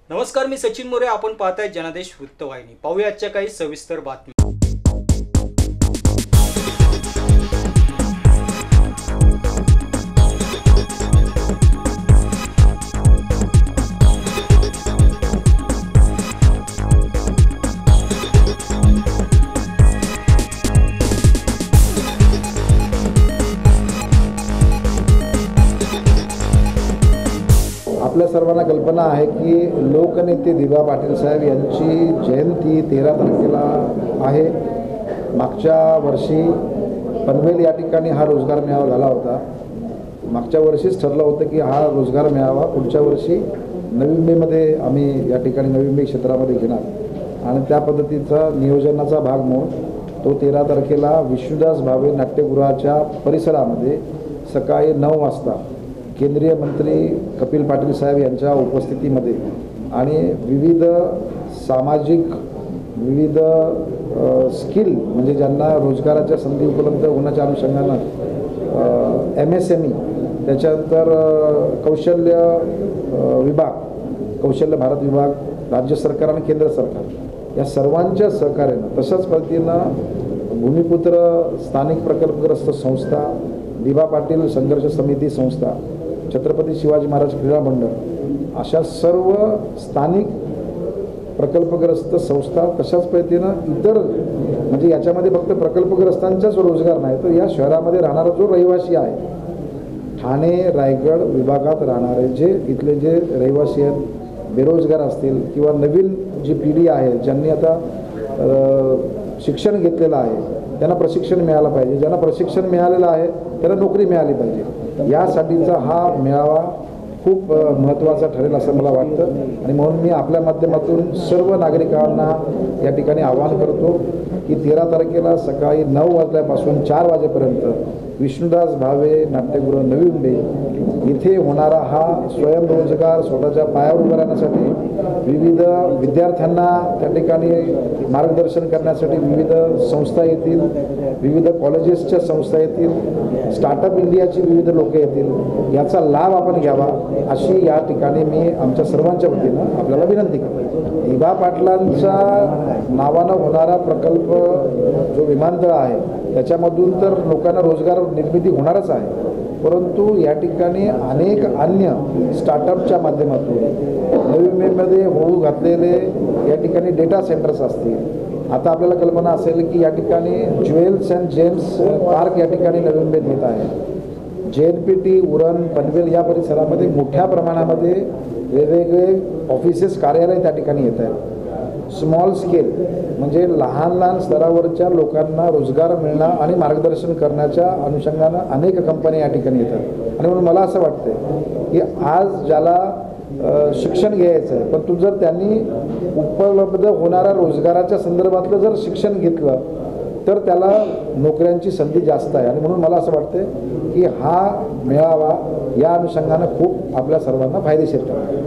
नमस्कार, मी सचिन मोरे. आपण पाहताय जनादेश वृत्तवाहिनी. पाहूया आजच्या काही सविस्तर बातम्या. आपल्या सर्वांना कल्पना आहे की लोकनेते दिबा पाटील साहेब यांची जयंती 13 तारखेला आहे. मागच्या वर्षी पनवेल या ठिकाणी हा रोजगार मेळावा झाला होता. मागच्या वर्षीच ठरलं होतं की हा रोजगार मेळावा पुढच्या वर्षी नवी मुंबईमध्ये आम्ही या ठिकाणी नवी मुंबई क्षेत्रामध्ये घेणार आणि त्या पद्धतीचा नियोजनाचा भाग म्हणून तो 13 तारखेला विष्णुदास भावे नाट्यगृहाच्या परिसरामध्ये सकाळी 9 वाजता केंद्रीय मंत्री कपिल पाटील साहेब यांच्या उपस्थितीमध्ये आणि विविध सामाजिक विविध स्किल म्हणजे ज्यांना रोजगाराच्या संधी उपलब्ध होण्याच्या अनुषंगानं MSME त्याच्यानंतर कौशल्य विभाग, कौशल्य भारत विभाग, राज्य सरकार आणि केंद्र सरकार या सर्वांच्या सहकार्यानं तशाच पद्धतीनं भूमिपुत्र स्थानिक प्रकल्पग्रस्त संस्था, दिबा पाटील संघर्ष समिती संस्था, छत्रपती शिवाजी महाराज क्रीडा मंडळ अशा सर्व स्थानिक प्रकल्पग्रस्त संस्था तशाच पद्धतीनं इतर म्हणजे याच्यामध्ये फक्त प्रकल्पग्रस्तांचाच रोजगार नाही तर या शहरामध्ये राहणारा जो रहिवासी आहे, ठाणे रायगड विभागात राहणारे जे इथले जे रहिवासी आहेत, बेरोजगार असतील किंवा नवीन जी पिढी आहे ज्यांनी आता शिक्षण घेतलेलं आहे त्यांना प्रशिक्षण मिळालं पाहिजे, ज्यांना प्रशिक्षण मिळालेलं आहे त्यांना नोकरी मिळाली पाहिजे, यासाठीचा हा मेळावा खूप महत्त्वाचा ठरेल असं मला वाटतं. आणि म्हणून मी आपल्या माध्यमातून सर्व नागरिकांना या ठिकाणी आवाहन करतो की 13 तारखेला सकाळी 9 वाजल्यापासून 4 वाजेपर्यंत विष्णुदास भावे नाट्यगृह नवी मुंबई इथे होणारा हा स्वयंरोजगार स्वतःच्या पायावर उभं राहण्यासाठी विविध विद्यार्थ्यांना त्या ठिकाणी मार्गदर्शन करण्यासाठी विविध संस्था येतील, विविध कॉलेजेसच्या संस्था येतील, स्टार्टअप इंडियाची विविध लोक येतील, याचा लाभ आपण घ्यावा अशी या ठिकाणी मी आमच्या सर्वांच्या वतीनं आपल्याला विनंती करतो. दिबा पाटलांच्या नावानं होणारा प्रकल्प जो विमानतळ आहे त्याच्यामधून तर लोकांना रोजगार निर्मिती होणारच आहे, परंतु या ठिकाणी अनेक अन्य स्टार्टअपच्या माध्यमातून नवी मुंबईमध्ये होऊ घातलेले या ठिकाणी डेटा सेंटर्स असतील. आता आपल्याला कल्पना असेल की या ठिकाणी ज्वेल्स अँड जेम्स पार्क या ठिकाणी नवी मुंबईत येत आहे. JNPT, उरण, पनवेल या परिसरामध्ये मोठ्या प्रमाणामध्ये वेगवेगळे ऑफिसेस कार्यालय त्या ठिकाणी येत आहेत. स्मॉल स्केल म्हणजे लहान लहान स्तरावरच्या लोकांना रोजगार मिळणं आणि मार्गदर्शन करण्याच्या अनुषंगानं अनेक कंपन्या या ठिकाणी येतात. आणि म्हणून मला असं वाटतं की आज ज्याला शिक्षण घ्यायचं आहे परंतु जर त्यांनी उपलब्ध होणाऱ्या रोजगाराच्या संदर्भातलं जर शिक्षण घेतलं तर त्याला नोकऱ्यांची संधी जास्त आहे. आणि म्हणून मला असं वाटतं की हा मेळावा या अनुषंगानं खूप आपल्या सर्वांना फायदेशीर ठरेल.